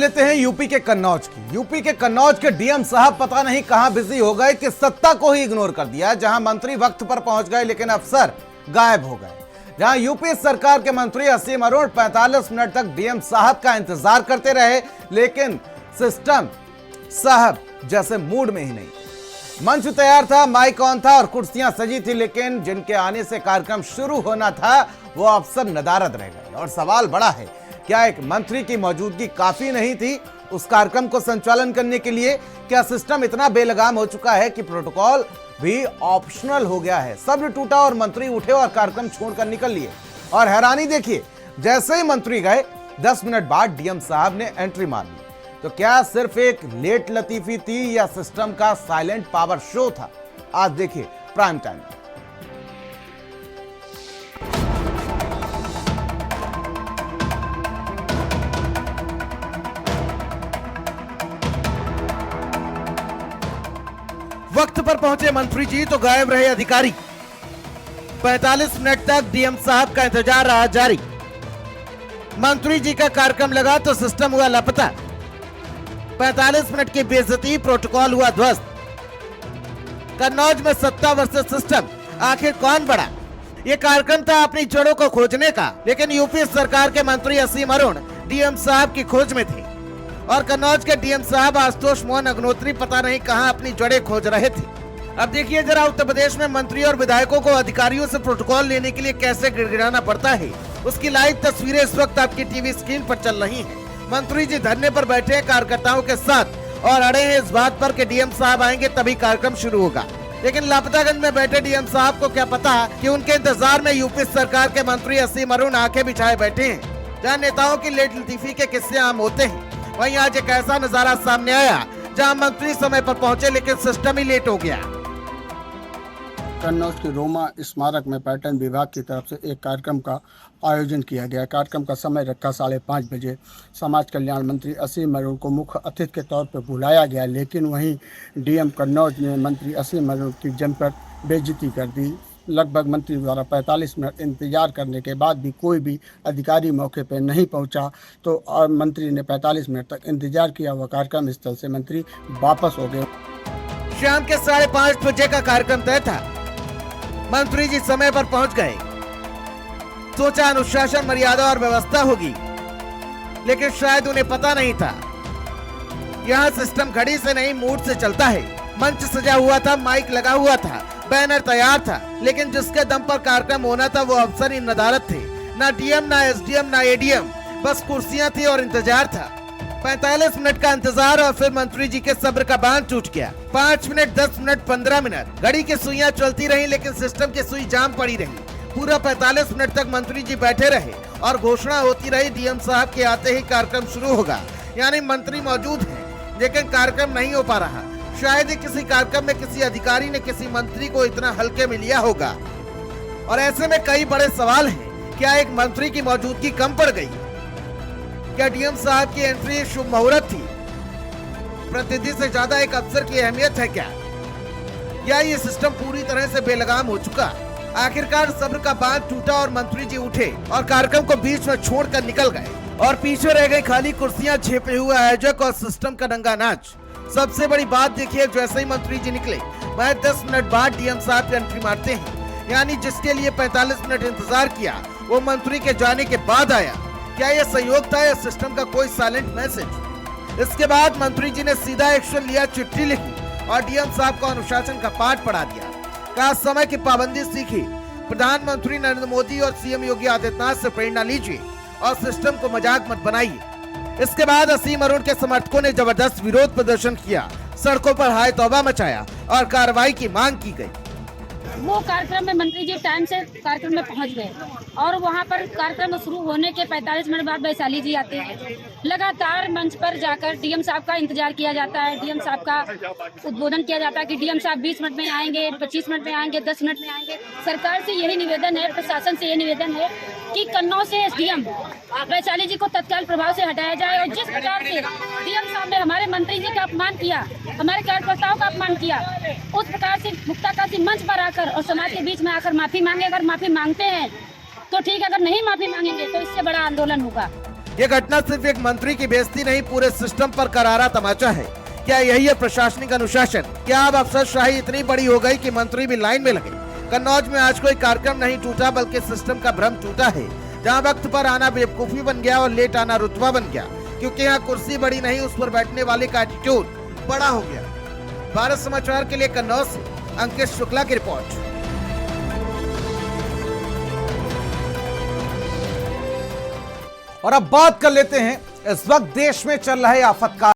लेते हैं यूपी के कन्नौज की। यूपी के कन्नौज के डीएम साहब पता नहीं कहां बिजी हो गए कि सत्ता को ही इग्नोर कर दिया। जहां मंत्री वक्त पर पहुंच गए लेकिन अफसर गायब हो गए। जहां यूपी सरकार के मंत्री असीम अरुण 45 मिनट तक डीएम साहब का इंतजार करते रहे लेकिन सिस्टम साहब जैसे मूड में ही नहीं। मंच तैयार था, माइक ऑन था और कुर्सियां सजी थी, लेकिन जिनके आने से कार्यक्रम शुरू होना था वो अफसर नदारद रह गए। और सवाल बड़ा है, क्या एक मंत्री की मौजूदगी काफी नहीं थी उस कार्यक्रम को संचालन करने के लिए? क्या सिस्टम इतना बेलगाम हो चुका है कि प्रोटोकॉल भी ऑप्शनल हो गया है? सब्र टूटा और मंत्री उठे और कार्यक्रम छोड़कर निकल लिए। और हैरानी देखिए, जैसे ही मंत्री गए 10 मिनट बाद डीएम साहब ने एंट्री मार ली। तो क्या सिर्फ एक लेट लतीफी थी या सिस्टम का साइलेंट पावर शो था? आज देखिए प्राइम टाइम। वक्त पर पहुंचे मंत्री जी तो गायब रहे अधिकारी। 45 मिनट तक डीएम साहब का इंतजार रहा जारी। मंत्री जी का कार्यक्रम लगा तो सिस्टम हुआ लापता। 45 मिनट की बेइज्जती, प्रोटोकॉल हुआ ध्वस्त। कन्नौज में सत्ता वर्सेस सिस्टम, आखिर कौन बड़ा? ये कार्यक्रम था अपनी जड़ों को खोजने का, लेकिन यूपी सरकार के मंत्री असीम अरुण डीएम साहब की खोज में थे और कन्नौज के डीएम साहब आशुतोष मोहन अग्निहोत्री पता नहीं कहां अपनी जड़ें खोज रहे थे। अब देखिए जरा उत्तर प्रदेश में मंत्री और विधायकों को अधिकारियों से प्रोटोकॉल लेने के लिए कैसे गिड़गिड़ाना पड़ता है, उसकी लाइव तस्वीरें इस वक्त आपकी टीवी स्क्रीन पर चल रही हैं। मंत्री जी धरने पर बैठे हैं कार्यकर्ताओं के साथ और अड़े हैं इस बात पर कि डीएम साहब आएंगे तभी कार्यक्रम शुरू होगा। लेकिन लापतागंज में बैठे डीएम साहब को क्या पता कि उनके इंतजार में यूपी सरकार के मंत्री असीम अरुण आंखें बिछाए बैठे हैं। जहाँ नेताओं की लेट लतीफी के किस्से आम होते हैं, वहीं आज एक ऐसा नजारा सामने आया जहाँ मंत्री समय पर पहुंचे लेकिन सिस्टम ही लेट हो गया। कन्नौज के रोमा स्मारक में पर्यटन विभाग की तरफ से एक कार्यक्रम का आयोजन किया गया। कार्यक्रम का समय रखा 5:30 बजे। समाज कल्याण मंत्री असीम अरुण को मुख्य अतिथि के तौर पर बुलाया गया, लेकिन वहीं डीएम कन्नौज ने मंत्री असीम अरुण की जमकर बेइज्जती कर दी। लगभग मंत्री द्वारा 45 मिनट इंतजार करने के बाद भी कोई भी अधिकारी मौके पर नहीं पहुंचा, तो और मंत्री ने 45 मिनट तक इंतजार किया। वह कार्यक्रम स्थल से मंत्री वापस हो गए। शाम के 5:30 बजे का कार्यक्रम तय था। मंत्री जी समय पर पहुंच गए। सोचा अनुशासन, मर्यादा और व्यवस्था होगी, लेकिन शायद उन्हें पता नहीं था यहाँ सिस्टम घड़ी से नहीं मूड से चलता है। मंच सजा हुआ था, माइक लगा हुआ था, बैनर तैयार था, लेकिन जिसके दम पर कार्यक्रम होना था वो अफसर ही नदारत थे। ना डीएम, ना एसडीएम, ना एडीएम, बस कुर्सियां थी और इंतजार था। 45 मिनट का इंतजार और फिर मंत्री जी के सब्र का बांध टूट गया। 5 मिनट, 10 मिनट, 15 मिनट, घड़ी की सुइयां चलती रही लेकिन सिस्टम की सुई जाम पड़ी रही। पूरा 45 मिनट तक मंत्री जी बैठे रहे और घोषणा होती रही डीएम साहब के आते ही कार्यक्रम शुरू होगा। यानी मंत्री मौजूद हैं लेकिन कार्यक्रम नहीं हो पा रहा। शायद ही किसी कार्यक्रम में किसी अधिकारी ने किसी मंत्री को इतना हल्के में लिया होगा। और ऐसे में कई बड़े सवाल हैं। क्या एक मंत्री की मौजूदगी कम पड़ गई? क्या डीएम साहब की एंट्री शुभ मुहूर्त थी? प्रतिनिधि से ज्यादा एक अफसर की अहमियत है क्या? या ये सिस्टम पूरी तरह से बेलगाम हो चुका? आखिरकार सब्र का बांध टूटा और मंत्री जी उठे और कार्यक्रम को बीच में छोड़कर निकल गए और पीछे रह गई खाली कुर्सियां, छेपे हुए आयोजक और सिस्टम का नंगा नाच। सबसे बड़ी बात देखिए, जैसे ही मंत्री जी निकले वह 10 मिनट बाद डीएम साहब एंट्री मारते हैं। यानी जिसके लिए 45 मिनट इंतजार किया वो मंत्री के जाने के बाद आया। क्या यह संयोग था या सिस्टम का कोई साइलेंट मैसेज? इसके बाद मंत्री जी ने सीधा एक्शन लिया, चिट्ठी लिखी और डीएम साहब को अनुशासन का पाठ पढ़ा दिया। कहा समय की पाबंदी सीखी। प्रधानमंत्री नरेंद्र मोदी और सीएम योगी आदित्यनाथ से प्रेरणा लीजिए और सिस्टम को मजाक मत बनाइए। इसके बाद असीम अरुण के समर्थकों ने जबरदस्त विरोध प्रदर्शन किया, सड़कों पर हाय तौबा मचाया और कार्रवाई की मांग की गई। वो कार्यक्रम में मंत्री जी टाइम से कार्यक्रम में पहुंच गए और वहां पर कार्यक्रम शुरू होने के 45 मिनट बाद वैशाली जी आते हैं। लगातार मंच पर जाकर डीएम साहब का इंतजार किया जाता है, डीएम साहब का उद्बोधन किया जाता है कि डीएम साहब 20 मिनट में आएंगे, 25 मिनट में आएंगे, 10 मिनट में आएंगे। सरकार से यही निवेदन है, प्रशासन से यही निवेदन है कि कन्नौज से एसडीएम वैशाली जी को तत्काल प्रभाव से हटाया जाए। और जिस प्रकार से डीएम साहब ने हमारे मंत्री जी का अपमान किया, हमारे कार्यकर्ताओं का अपमान किया, उस प्रकार से मुक्ताकाशी मंच पर आकर और समाज के बीच में आकर माफी मांगे। अगर माफी मांगते हैं तो ठीक, अगर नहीं माफी मांगेंगे तो इससे बड़ा आंदोलन होगा। ये घटना सिर्फ एक मंत्री की बेइज्जती नहीं, पूरे सिस्टम पर करारा तमाचा है। क्या यही है प्रशासनिक अनुशासन? क्या अब अफसरशाही इतनी बड़ी हो गई कि मंत्री भी लाइन में लगे? कन्नौज में आज कोई कार्यक्रम नहीं टूटा, बल्कि सिस्टम का भ्रम टूटा है, जहां वक्त पर आना बेवकूफी बन गया और लेट आना रुतबा बन गया, क्योंकि यहाँ कुर्सी बड़ी नहीं, उस पर बैठने वाले का एटीट्यूड बड़ा हो गया। भारत समाचार के लिए कन्नौज से अंकित शुक्ला की रिपोर्ट। और अब बात कर लेते हैं इस वक्त देश में चल रहे आफतकाल